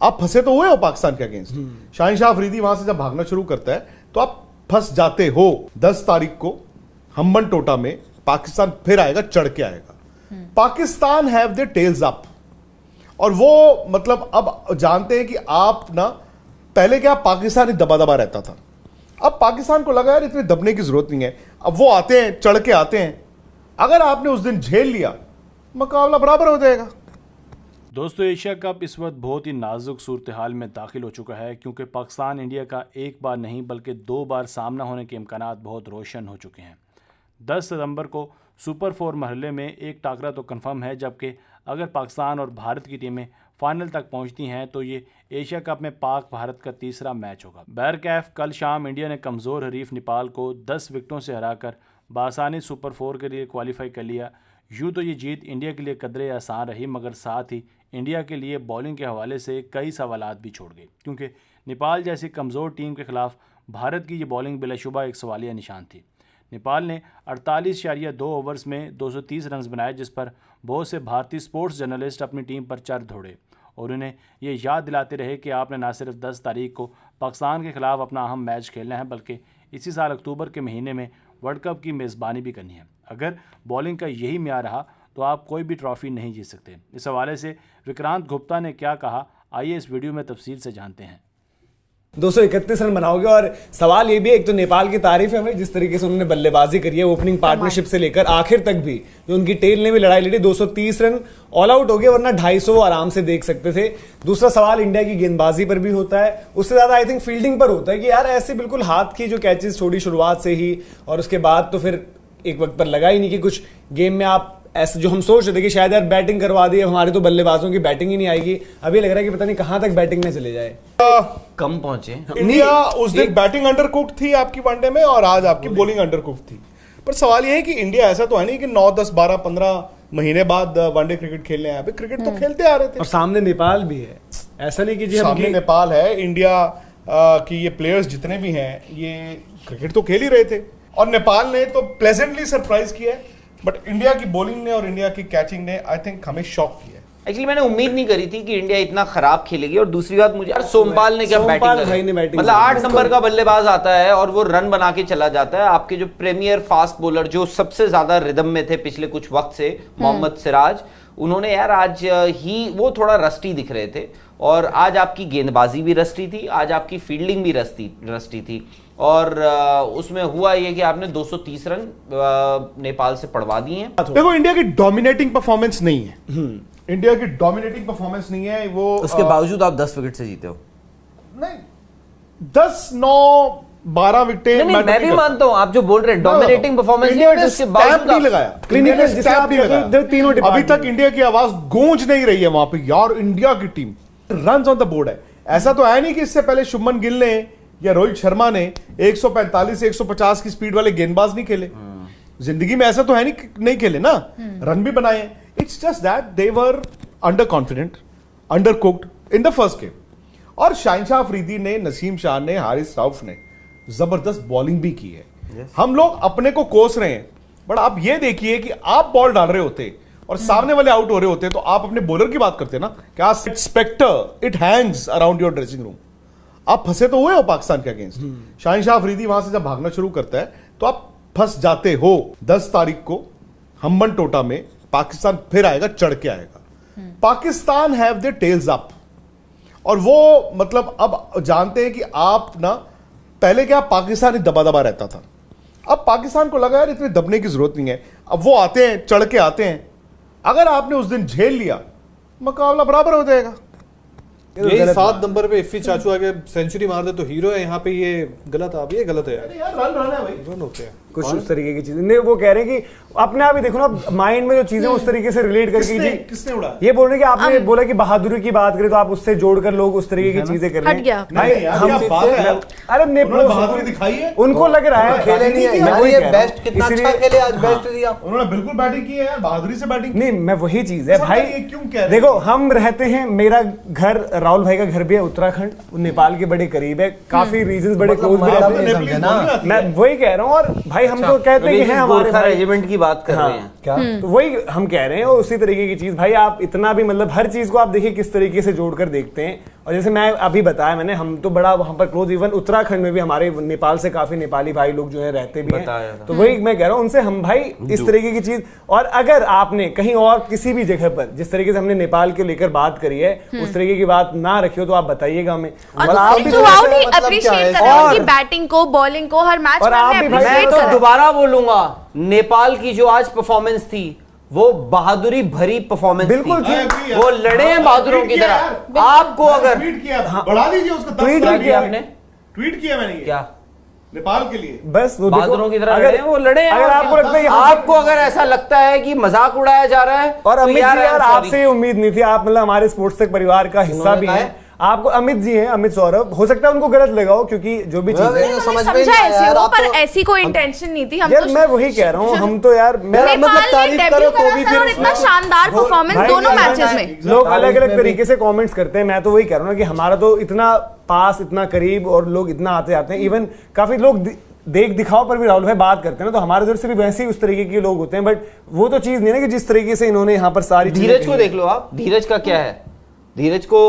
आप फंसे तो हुए हो पाकिस्तान के अगेंस्ट। शाहिनशाह अफरीदी वहां से जब भागना शुरू करता है तो आप फंस जाते हो। 10 तारीख को हम्बन टोटा में पाकिस्तान फिर आएगा, चढ़ के आएगा। Pakistan have their tales up, और वो मतलब अब जानते हैं कि आप ना, पहले क्या पाकिस्तान ही दबा दबा रहता था, अब पाकिस्तान को लगा यार इतने दबने की जरूरत नहीं है। अब वो आते हैं, चढ़ के आते हैं। अगर आपने उस दिन झेल लिया, मुकाबला बराबर हो जाएगा। दोस्तों, एशिया कप इस वक्त बहुत ही नाजुक सूरत हाल में दाखिल हो चुका है, क्योंकि पाकिस्तान इंडिया का एक बार नहीं बल्कि 2 बार सामना होने के इम्कानात बहुत रोशन हो चुके हैं। 10 सितंबर को सुपर 4 मरहले में एक टाकरा तो कंफर्म है, जबकि अगर पाकिस्तान और भारत की टीमें फाइनल तक पहुंचती हैं तो ये एशिया कप में पाक भारत का तीसरा मैच होगा। बहरकैफ कल शाम इंडिया ने कमज़ोर हरीफ नेपाल को 10 विकेटों से हराकर बासानी सुपर 4 के लिए क्वालिफाई कर लिया। यूँ तो ये जीत इंडिया के लिए कदरे आसान रही, मगर साथ ही इंडिया के लिए बॉलिंग के हवाले से कई सवालात भी छोड़ गई, क्योंकि नेपाल जैसी कमज़ोर टीम के ख़िलाफ़ भारत की ये बॉलिंग बिलाशुबा एक सवालिया निशान थी। नेपाल ने 48.2 ओवर्स में 230 रन बनाए, जिस पर बहुत से भारतीय स्पोर्ट्स जर्नलिस्ट अपनी टीम पर चर दौड़े और उन्हें ये याद दिलाते रहे कि आपने न सिर्फ 10 तारीख को पाकिस्तान के ख़िलाफ़ अपना अहम मैच खेलना है, बल्कि इसी साल अक्टूबर के महीने में वर्ल्ड कप की मेज़बानी भी करनी है। अगर बॉलिंग का यही म्यार रहा तो आप कोई भी ट्रॉफ़ी नहीं जीत सकते। इस हवाले से विक्रांत गुप्ता ने क्या कहा, आइए इस वीडियो में तफसील से जानते हैं। 231 रन बनाओगे, और सवाल ये भी है, एक तो नेपाल की तारीफ है भाई जिस तरीके से उन्होंने बल्लेबाजी करी है ओपनिंग पार्टनरशिप से लेकर आखिर तक भी, जो उनकी टेल ने भी लड़ाई लड़ी। 230 रन ऑल आउट हो गए, वरना 250 आराम से देख सकते थे। दूसरा सवाल इंडिया की गेंदबाजी पर भी होता है, उससे ज्यादा आई थिंक फील्डिंग पर होता है कि यार ऐसे बिल्कुल हाथ की जो कैचेस छोड़ी शुरुआत से ही, और उसके बाद तो फिर एक वक्त पर लगा ही नहीं कि कुछ गेम में आप ऐसे जो हम सोच रहे थे कि शायद यार बैटिंग करवा दी, हमारे तो बल्लेबाजों की बैटिंग ही नहीं आएगी। अभी लग रहा है कि पता नहीं कहां तक बैटिंग में चले जाए, कम पहुंचे। इंडिया उस दिन बैटिंग अंडरकुक्ड थी आपकी वनडे में, और आज आपकी बॉलिंग अंडरकुक्ड थी। पर सवाल यह है कि इंडिया ऐसा तो है नहीं कि 9, 10, 12, 15 महीने बाद वनडे क्रिकेट खेलने आए। क्रिकेट तो खेलते आ रहे थे, और सामने नेपाल भी है। ऐसा नहीं कि जी सामने नेपाल है। इंडिया की ये प्लेयर्स जितने भी हैं ये क्रिकेट तो खेल ही रहे थे, और नेपाल ने तो प्लेजेंटली सरप्राइज किया है। बट इंडिया की बॉलिंग ने और इंडिया की कैचिंग ने आई थिंक हमें शॉक किया है। एक्चुअली मैंने उम्मीद नहीं करी थी कि इंडिया इतना खराब खेलेगी, और दूसरी बात मुझे सोमपाल ने क्या बैटिंग, मतलब 8 नंबर का बल्लेबाज आता है और वो रन बना के चला जाता है। आपके जो प्रीमियर फास्ट बॉलर जो सबसे ज्यादा रिदम में थे पिछले कुछ वक्त से, मोहम्मद सिराज, उन्होंने यार आज ही वो थोड़ा रस्टी दिख रहे थे, और आज आपकी गेंदबाजी भी रस्टी थी, आज आपकी फील्डिंग भी रस्टी थी। और उसमें हुआ ये कि आपने 230 रन नेपाल से पड़वा दिए हैं। देखो, इंडिया की डोमिनेटिंग परफॉर्मेंस नहीं है, इंडिया की डोमिनेटिंग परफॉर्मेंस नहीं है वो। उसके बावजूद आप 10 विकेट से जीते हो। नहीं, 10, 9, 12 विकेटें मैं भी मानता हूं, आप जो बोल रहे हैं डोमिनेटिंग परफॉर्मेंस उसके बावजूद नहीं लगाया, अभी तक इंडिया की आवाज गूंज नहीं रही है वहां पे। यार इंडिया की team runs on the board है। ऐसा तो है नहीं कि इससे पहले शुभमन गिल ने या रोहित शर्मा ने 145 से 150 की स्पीड वाले गेंदबाज नहीं खेले जिंदगी में। ऐसा तो है नहीं खेले ना, रन भी बनाए। It's just that they were under confident, under cooked in the first game. और शाहिनशाह अफरीदी ने, नसीम शाह ने, हारिस राउफ ने जबरदस्त बॉलिंग भी की है। हम लोग अपने को कोस रहे हैं, बट आप ये देखिए कि आप बॉल डाल रहे होते और सामने वाले आउट हो रहे होते तो आप अपने बॉलर की बात करते ना, क्या spectre it hangs around your dressing room. आप फंसे तो हुए हो पाकिस्तान के अगेंस्ट। शाहिनशाह अफरीदी वहां से जब भागना शुरू करता है तो आप फंस जाते हो। 10 तारीख को हम्बन टोटा में पाकिस्तान फिर आएगा, चढ़ के आएगा। Pakistan have their tales up, और वो मतलब अब जानते हैं कि आप ना, पहले क्या पाकिस्तान ही दबा दबा रहता था, अब पाकिस्तान को लगा यार इतने दबने की जरूरत नहीं है। अब वो आते हैं, चढ़ के आते हैं। अगर आपने उस दिन झेल लिया, मुकाबला बराबर हो जाएगा। यही 7 नंबर पे इफ्फी चाचू आगे सेंचुरी मार दे तो हीरो है यहाँ पे, ये गलत है। ये गलत है यार, रन है भाई, रन होते हैं कुछ उस तरीके की चीजें नहीं। वो कह रहे हैं कि अपने आप ही देखो ना, माइंड में जो चीजें उस तरीके से रिलेट करके किसने उड़ा, ये बोल रहे कि आपने बोला कि बहादुरी की बात करें तो आप उससे जोड़कर लोग उस तरीके की चीजें कर रहे हैं। अरे बहादुरी दिखाई है, उनको लग रहा है खेले नहीं है, बेस्ट कितना अच्छा खेले आज, बेस्ट दिया उन्होंने, बिल्कुल बैटिंग की है यार, बहादुरी से बैटिंग नहीं। मैं वही चीज है भाई, क्यों कह रहे देखो हम रहते हैं, मेरा घर राहुल भाई का घर भी है उत्तराखंड, नेपाल के बड़े करीब है, काफी रीजंस बड़े क्लोज भी रहते हैं। मैं वही कह रहा हूँ, और भाई हम तो कहते हैं कि हैं हमारे रेजिमेंट की बात कर रहे हैं क्या, तो वही हम कह रहे हैं। और उसी तरीके की चीज भाई, आप इतना भी मतलब हर चीज को आप देखिए किस तरीके से जोड़कर देखते हैं, और जैसे मैं अभी बताया मैंने, हम तो बड़ा वहां पर क्लोज, इवन उत्तराखंड में भी हमारे नेपाल से काफी नेपाली भाई लोग जो है रहते भी हैं, तो वही मैं कह रहा हूँ उनसे हम भाई इस तरीके की चीज, और अगर आपने कहीं और किसी भी जगह पर जिस तरीके से हमने नेपाल के लेकर बात करी है उस तरीके की बात ना रखी हो तो आप बताइएगा हमें। और आप भी अप्रिशिएट कर रहे हो कि बैटिंग को, बॉलिंग को, हर मैच में हमने अप्रिशिएट करा। मैं तो दोबारा बोलूंगा, नेपाल की जो आज परफॉर्मेंस थी वो बहादुरी भरी परफॉर्मेंस बिल्कुल थी, वो लड़े हैं बहादुरों की तरह। आपको अगर ट्वीट किया, बढ़ा दीजिए उसका, ट्वीट किया आपने, ट्वीट किया मैंने क्या नेपाल के लिए, बस वो बहादुरों की तरह लड़े हैं, वो लड़े हैं। अगर आपको लगता है, आपको अगर ऐसा लगता है कि मजाक उड़ाया जा रहा है, और अमित जी यार आपसे ये उम्मीद नहीं थी, आप मतलब हमारे स्पोर्ट्स तक परिवार का हिस्सा भी हैं, आपको अमित जी हैं, अमित सौरभ, हो सकता है उनको गलत लगा हो क्योंकि जो भी चीजें समझा ऐसे हो, पर ऐसी कोई इंटेंशन नहीं थी। हम यार मैं वही कह रहा हूँ, हम तो यार मतलब तारीफ करो तो भी फिर इतना शानदार परफॉर्मेंस दोनों मैचेस में, लोग अलग अलग तरीके से कमेंट्स करते हैं। मैं तो वही कह रहा हूँ ना कि हमारा तो इतना पास, इतना करीब, और लोग इतना आते जाते हैं, इवन काफी लोग देख दिखाओ पर भी राहुल भाई बात करते हैं ना, तो हमारे उधर से भी वैसे ही उस तरीके के लोग होते हैं, बट वो तो चीज नहीं है कि जिस तरीके से इन्होंने यहाँ पर सारी धीरज को देख लो आप, धीरज का क्या है, धीरज को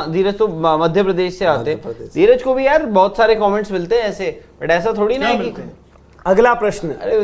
धीरज तो मध्य प्रदेश से आते हैं, धीरज को भी यार बहुत सारे कमेंट्स मिलते हैं ऐसे, बट ऐसा थोड़ी ना है कि अगला प्रश्न